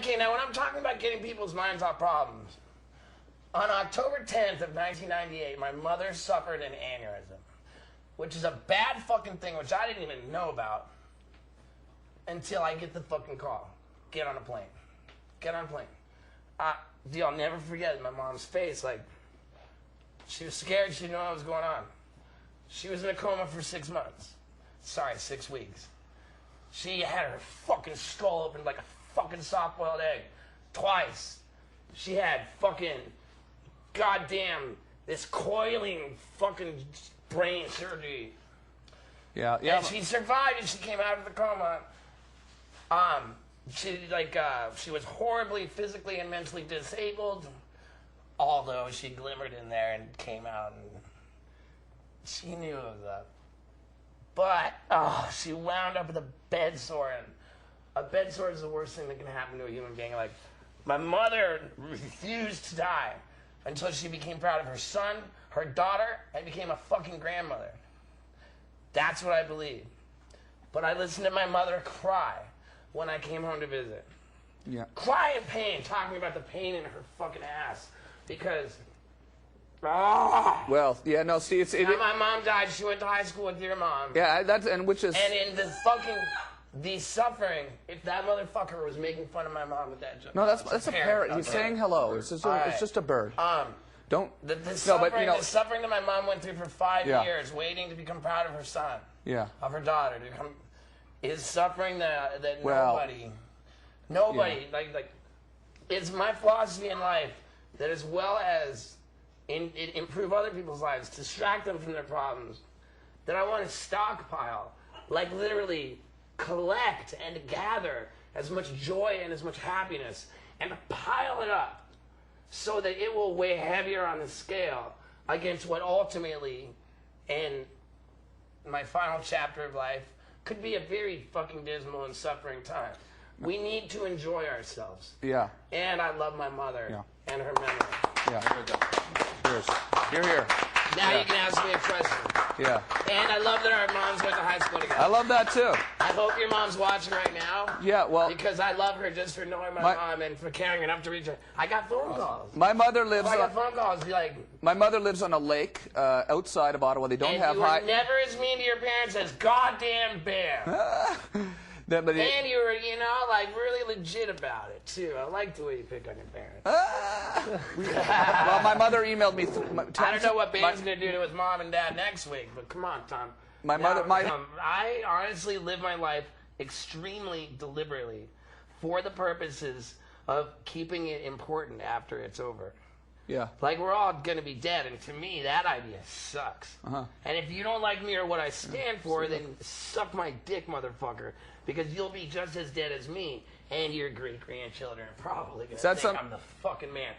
Okay, now when I'm talking about getting people's minds off problems, on October 10th of 1998, my mother suffered an aneurysm, which is a bad fucking thing, which I didn't even know about until I get the fucking call. Get on a plane. Get on a plane. I'll never forget my mom's face. Like, she was scared. She didn't know what was going on. She was in a coma for 6 months. Sorry, 6 weeks. She had her fucking skull open like a fucking soft-boiled egg. Twice. She had fucking goddamn this coiling fucking brain surgery. Yeah, yeah. And she survived and she came out of the coma. She was horribly physically and mentally disabled, although she glimmered in there and came out and she knew it was up. But, she wound up with a bed sore, and a bed sore is the worst thing that can happen to a human being. Like, my mother refused to die until she became proud of her son, her daughter, and became a fucking grandmother. That's what I believe. But I listened to my mother cry when I came home to visit. Yeah. Cry in pain, talking about the pain in her fucking ass. Because, well, yeah, no, see, my mom died. She went to high school with your mom. Yeah, which is... And in the suffering, if that motherfucker was making fun of my mom with that joke. No, that's a parrot. He's saying hello. It's just a bird. Don't... The suffering that my mom went through for 5 years, waiting to become proud of her son. Yeah. Of her daughter. Is suffering that nobody, like, it's my philosophy in life that as well as improve other people's lives, distract them from their problems, that I want to stockpile, like literally collect and gather as much joy and as much happiness and pile it up so that it will weigh heavier on the scale against what ultimately, in my final chapter of life, could be a very fucking dismal and suffering time. We need to enjoy ourselves. Yeah. And I love my mother and her memory. Yeah. Here we go. Cheers. Here. Now you can ask me a question. Yeah. And I love that our moms went to high school together. I love that too. I hope your mom's watching right now. Yeah, well... Because I love her just for knowing my mom and for caring enough to reach her. I got phone calls. My mother lives I got phone calls like... My mother lives on a lake outside of Ottawa. They don't have high... And you were never as mean to your parents as goddamn Bear. And you were, like really legit about it, too. I like the way you pick on your parents. Well, my mother emailed me... I don't know what Ben's going to do to his mom and dad next week, but come on, Tom. I honestly live my life extremely deliberately for the purposes of keeping it important after it's over. Yeah. Like, we're all going to be dead, and to me, that idea sucks. And if you don't like me or what I stand for, then suck my dick, motherfucker, because you'll be just as dead as me, and your great-grandchildren are probably going to think I'm the fucking man.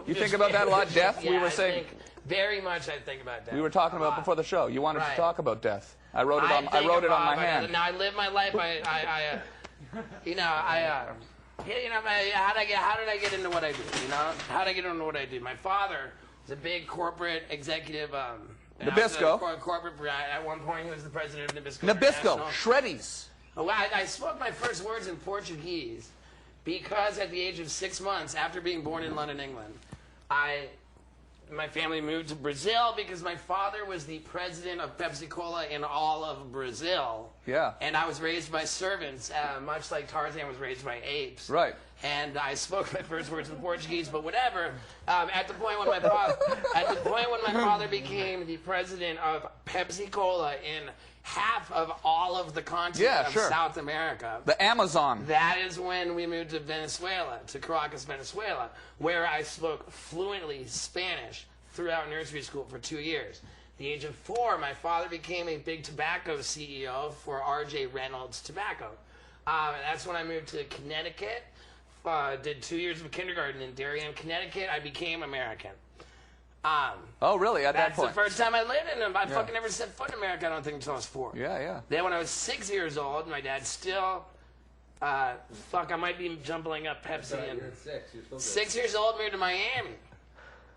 You think about that a lot, death? Yeah, we were saying... Very much I think about death. We were talking about before the show. You wanted to talk about death. I wrote it on my hand. Now, I live my life. How did I get into what I do? How did I get into what I do? My father was a big corporate executive. Nabisco. At one point, he was the president of Nabisco. Nabisco. Shreddies. I spoke my first words in Portuguese because at the age of 6 months, after being born in London, England, my family moved to Brazil because my father was the president of Pepsi Cola in all of Brazil. Yeah. And I was raised by servants, much like Tarzan was raised by apes. Right. And I spoke my first words in Portuguese, but whatever. At the point when my father became the president of Pepsi Cola in half of all of the continent of South America. The Amazon. That is when we moved to Venezuela, to Caracas, Venezuela, where I spoke fluently Spanish throughout nursery school for 2 years. At the age of 4, my father became a big tobacco CEO for R.J. Reynolds Tobacco. And that's when I moved to Connecticut, did 2 years of kindergarten in Darien, Connecticut. I became American. Oh, really? At that point? That's the first time I lived in them. I fucking never set foot in America, I don't think, until I was 4. Yeah. Then when I was 6 years old, my dad still... I might be jumbling up Pepsi. You're 6. You're still good. 6 years old, moved to Miami.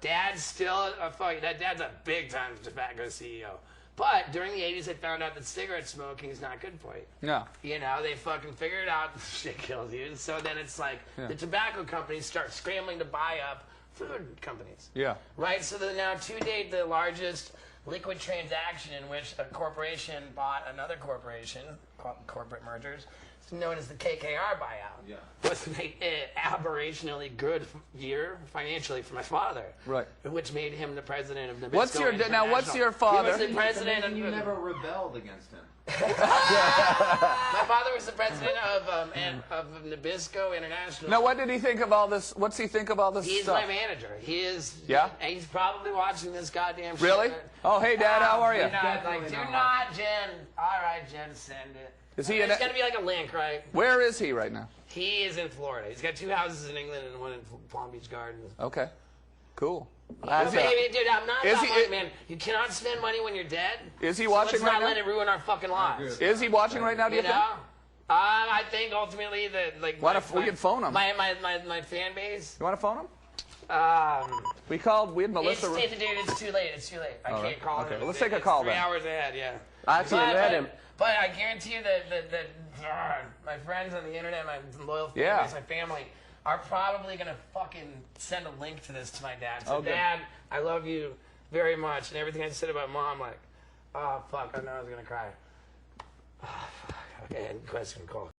Dad's still... Dad's a big-time tobacco CEO. But during the 80s, they found out that cigarette smoking is not good for you. Yeah. You know, they fucking figured out shit kills you. So then it's like the tobacco companies start scrambling to buy up food companies. Yeah. Right? So that now, to date, the largest liquid transaction in which a corporation bought another corporation, corporate mergers, is known as the KKR buyout. Yeah. Was an aberrationally good year financially for my father. Right. Which made him the president of Nabisco What's your father? He was the president of... You never rebelled against him. My father was the president of Nabisco International. Now, what did he think of all this? What's he think of all this He's stuff? my manager. He is. Yeah? He's probably watching this goddamn shit. Really? Oh, hey, Dad, how are you? Do not, Jen. All right, Jen, send it. Is he There's going to be like a link, right? Where is he right now? He is in Florida. He's got 2 houses in England and 1 in Palm Beach Gardens. Okay. Cool. Baby, dude, I'm not talking money, man. You cannot spend money when you're dead. Is he watching right now? Let's not let it ruin our fucking lives. Is he watching right now, do you think? I think ultimately that, like... we can phone him. My fan base... You want to phone him? We had Melissa... Dude, it's too late. It's too late. I can't call him. Okay, well, let's take a call then. 3 hours ahead, yeah. Actually, I met him. But I guarantee you that my friends on the internet, my loyal fan base, my family, are probably going to fucking send a link to this to my dad. So, Dad, I love you very much. And everything I said about Mom, like, oh, fuck, I know I was going to cry. Oh, fuck. Okay, question call.